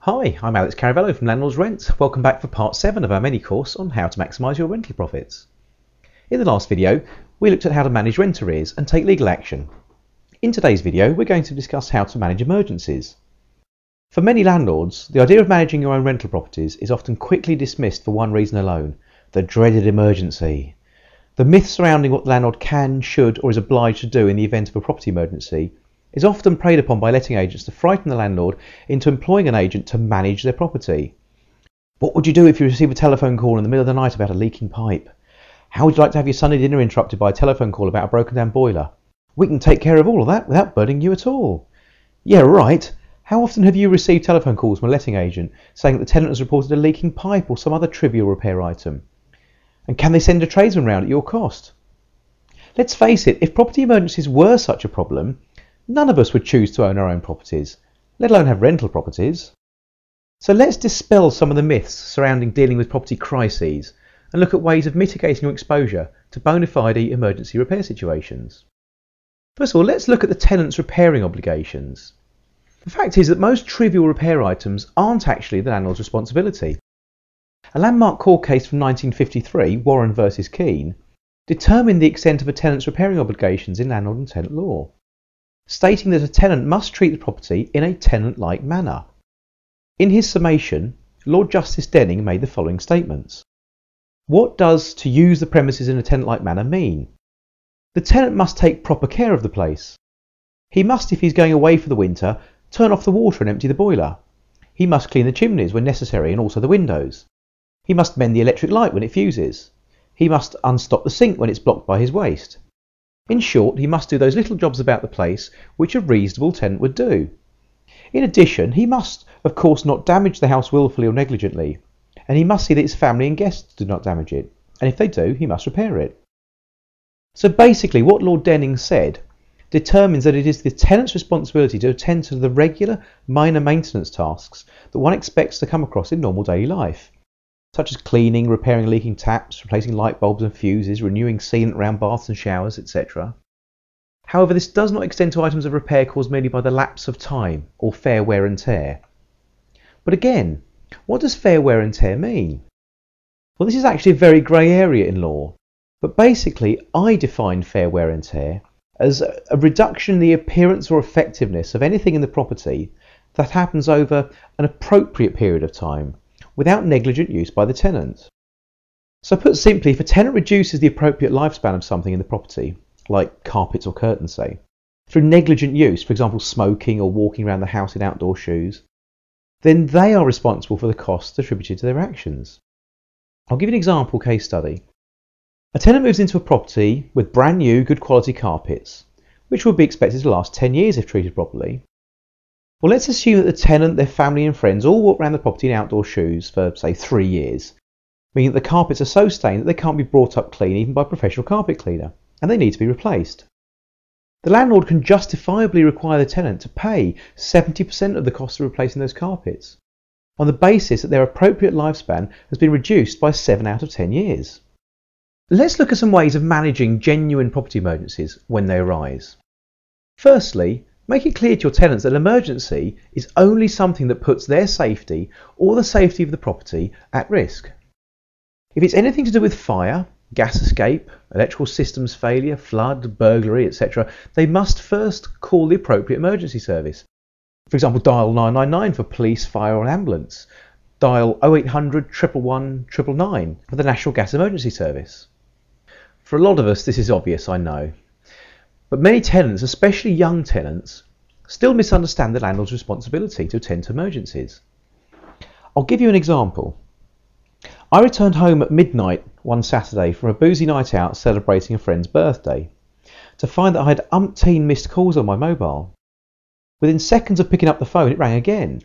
Hi, I'm Alex Caravello from Landlord's Rent. Welcome back for part 7 of our mini course on how to maximise your rental profits. In the last video, we looked at how to manage rent arrears and take legal action. In today's video, we're going to discuss how to manage emergencies. For many landlords, the idea of managing your own rental properties is often quickly dismissed for one reason alone: the dreaded emergency. The myth surrounding what the landlord can, should, or is obliged to do in the event of a property emergency is often preyed upon by letting agents to frighten the landlord into employing an agent to manage their property. What would you do if you receive a telephone call in the middle of the night about a leaking pipe? How would you like to have your Sunday dinner interrupted by a telephone call about a broken down boiler? We can take care of all of that without burdening you at all. Yeah, right. How often have you received telephone calls from a letting agent saying that the tenant has reported a leaking pipe or some other trivial repair item? And can they send a tradesman round at your cost? Let's face it, if property emergencies were such a problem, none of us would choose to own our own properties, let alone have rental properties. So let's dispel some of the myths surrounding dealing with property crises and look at ways of mitigating your exposure to bona fide emergency repair situations. First of all, let's look at the tenant's repairing obligations. The fact is that most trivial repair items aren't actually the landlord's responsibility. A landmark court case from 1953, Warren versus Keene, determined the extent of a tenant's repairing obligations in landlord and tenant law, stating that a tenant must treat the property in a tenant-like manner. In his summation, Lord Justice Denning made the following statements. What does "to use the premises in a tenant-like manner" mean? The tenant must take proper care of the place. He must, if he's going away for the winter, turn off the water and empty the boiler. He must clean the chimneys when necessary and also the windows. He must mend the electric light when it fuses. He must unstop the sink when it's blocked by his waste. In short, he must do those little jobs about the place which a reasonable tenant would do. In addition, he must, of course, not damage the house wilfully or negligently, and he must see that his family and guests do not damage it, and if they do, he must repair it. So basically, what Lord Denning said determines that it is the tenant's responsibility to attend to the regular, minor maintenance tasks that one expects to come across in normal daily life, such as cleaning, repairing leaking taps, replacing light bulbs and fuses, renewing sealant around baths and showers, etc. However, this does not extend to items of repair caused merely by the lapse of time or fair wear and tear. But again, what does fair wear and tear mean? Well, this is actually a very grey area in law, but basically I define fair wear and tear as a reduction in the appearance or effectiveness of anything in the property that happens over an appropriate period of time, without negligent use by the tenant. So put simply, if a tenant reduces the appropriate lifespan of something in the property, like carpets or curtains say, through negligent use, for example smoking or walking around the house in outdoor shoes, then they are responsible for the costs attributed to their actions. I'll give you an example case study. A tenant moves into a property with brand new, good quality carpets, which would be expected to last 10 years if treated properly. Well, let's assume that the tenant, their family and friends all walk around the property in outdoor shoes for, say, 3 years, meaning that the carpets are so stained that they can't be brought up clean even by a professional carpet cleaner, and they need to be replaced. The landlord can justifiably require the tenant to pay 70% of the cost of replacing those carpets, on the basis that their appropriate lifespan has been reduced by 7 out of 10 years. Let's look at some ways of managing genuine property emergencies when they arise. Firstly, make it clear to your tenants that an emergency is only something that puts their safety or the safety of the property at risk. If it's anything to do with fire, gas escape, electrical systems failure, flood, burglary, etc., they must first call the appropriate emergency service. For example, dial 999 for police, fire or ambulance. Dial 0800 111 999 for the National Gas Emergency Service. For a lot of us this is obvious, I know. But many tenants, especially young tenants, still misunderstand the landlord's responsibility to attend to emergencies. I'll give you an example. I returned home at midnight one Saturday from a boozy night out celebrating a friend's birthday, to find that I had umpteen missed calls on my mobile. Within seconds of picking up the phone, it rang again.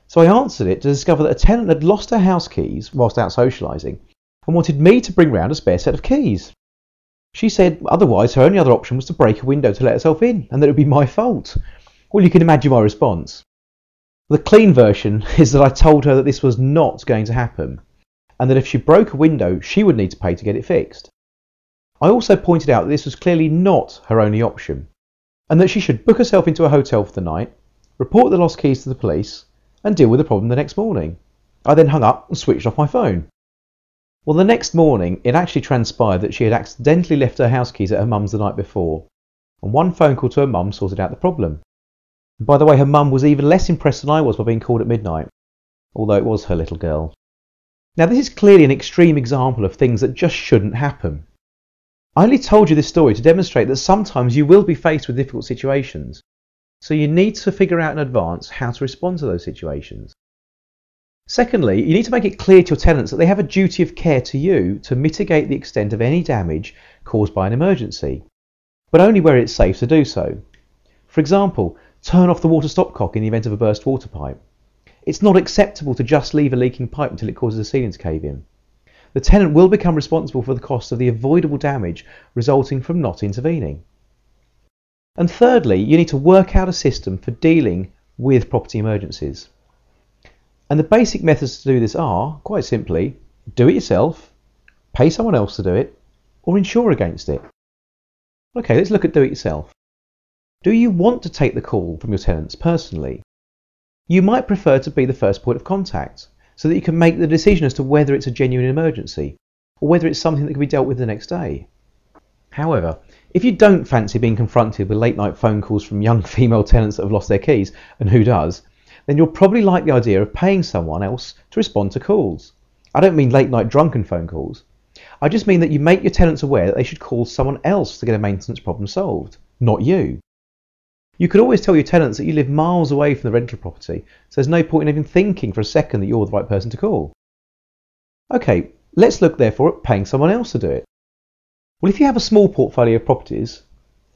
So I answered it to discover that a tenant had lost her house keys whilst out socialising and wanted me to bring round a spare set of keys. She said otherwise her only other option was to break a window to let herself in, and that it would be my fault. Well, you can imagine my response. The clean version is that I told her that this was not going to happen, and that if she broke a window she would need to pay to get it fixed. I also pointed out that this was clearly not her only option, and that she should book herself into a hotel for the night, report the lost keys to the police, and deal with the problem the next morning. I then hung up and switched off my phone. Well, the next morning, it actually transpired that she had accidentally left her house keys at her mum's the night before, and one phone call to her mum sorted out the problem. And by the way, her mum was even less impressed than I was by being called at midnight, although it was her little girl. Now, this is clearly an extreme example of things that just shouldn't happen. I only told you this story to demonstrate that sometimes you will be faced with difficult situations, so you need to figure out in advance how to respond to those situations. Secondly, you need to make it clear to your tenants that they have a duty of care to you to mitigate the extent of any damage caused by an emergency, but only where it's safe to do so. For example, turn off the water stopcock in the event of a burst water pipe. It's not acceptable to just leave a leaking pipe until it causes a ceiling to cave in. The tenant will become responsible for the cost of the avoidable damage resulting from not intervening. And thirdly, you need to work out a system for dealing with property emergencies. And the basic methods to do this are, quite simply, do it yourself, pay someone else to do it, or insure against it. Okay, let's look at do it yourself. Do you want to take the call from your tenants personally? You might prefer to be the first point of contact, so that you can make the decision as to whether it's a genuine emergency, or whether it's something that can be dealt with the next day. However, if you don't fancy being confronted with late night phone calls from young female tenants that have lost their keys, and who does, then you'll probably like the idea of paying someone else to respond to calls. I don't mean late night drunken phone calls. I just mean that you make your tenants aware that they should call someone else to get a maintenance problem solved, not you. You could always tell your tenants that you live miles away from the rental property, so there's no point in even thinking for a second that you're the right person to call. Okay, let's look therefore at paying someone else to do it. Well, if you have a small portfolio of properties,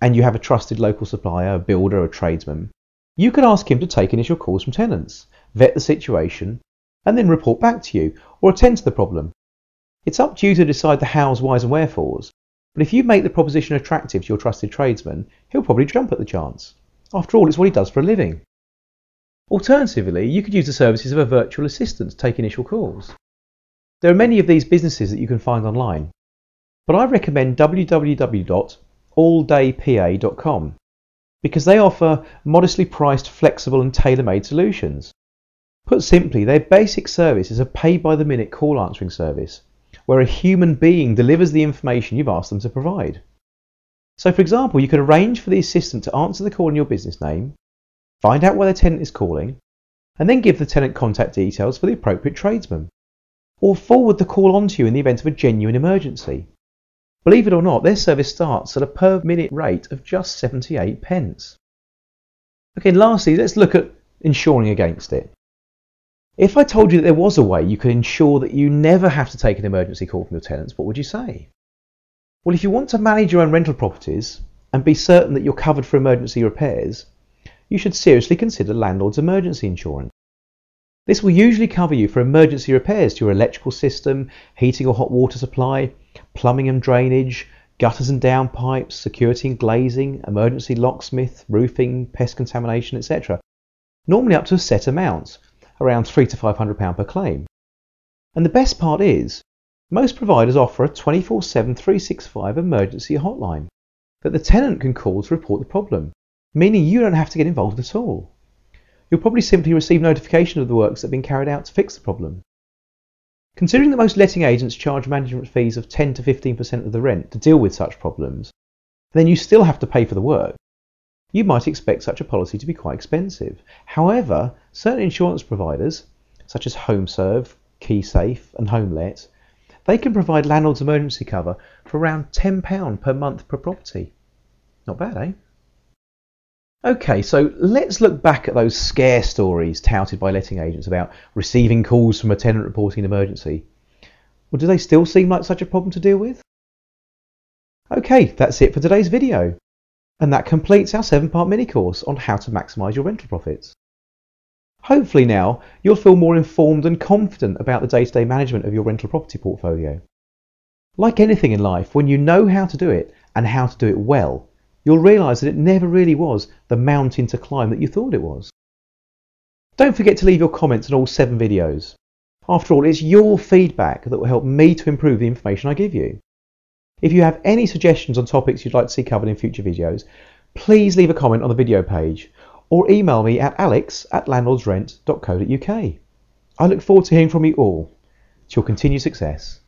and you have a trusted local supplier, a builder or a tradesman, you can ask him to take initial calls from tenants, vet the situation, and then report back to you, or attend to the problem. It's up to you to decide the hows, whys and wherefores, but if you make the proposition attractive to your trusted tradesman, he'll probably jump at the chance. After all, it's what he does for a living. Alternatively, you could use the services of a virtual assistant to take initial calls. There are many of these businesses that you can find online, but I recommend www.alldaypa.com because they offer modestly priced, flexible and tailor-made solutions. Put simply, their basic service is a pay-by-the-minute call answering service, where a human being delivers the information you've asked them to provide. So for example, you could arrange for the assistant to answer the call in your business name, find out why the tenant is calling, and then give the tenant contact details for the appropriate tradesman, or forward the call on to you in the event of a genuine emergency. Believe it or not, their service starts at a per minute rate of just 78 pence. Okay, lastly, let's look at insuring against it. If I told you that there was a way you could ensure that you never have to take an emergency call from your tenants, what would you say? Well, if you want to manage your own rental properties and be certain that you're covered for emergency repairs, you should seriously consider landlord's emergency insurance. This will usually cover you for emergency repairs to your electrical system, heating or hot water supply, plumbing and drainage, gutters and downpipes, security and glazing, emergency locksmith, roofing, pest contamination, etc. Normally up to a set amount, around £300 to £500 per claim. And the best part is, most providers offer a 24/7 365 emergency hotline that the tenant can call to report the problem, meaning you don't have to get involved at all. You'll probably simply receive notification of the works that have been carried out to fix the problem. Considering that most letting agents charge management fees of 10 to 15% of the rent to deal with such problems, then you still have to pay for the work. You might expect such a policy to be quite expensive. However, certain insurance providers, such as HomeServe, KeySafe and HomeLet, they can provide landlord's emergency cover for around £10 per month per property. Not bad, eh? Okay, so let's look back at those scare stories touted by letting agents about receiving calls from a tenant reporting an emergency. Well, do they still seem like such a problem to deal with? Okay, that's it for today's video. And that completes our 7-part mini course on how to maximise your rental profits. Hopefully now you'll feel more informed and confident about the day-to-day management of your rental property portfolio. Like anything in life, when you know how to do it and how to do it well, you'll realise that it never really was the mountain to climb that you thought it was. Don't forget to leave your comments on all 7 videos. After all, it's your feedback that will help me to improve the information I give you. If you have any suggestions on topics you'd like to see covered in future videos, please leave a comment on the video page, or email me at alex@landlordsrent.co.uk. I look forward to hearing from you all. To your continued success.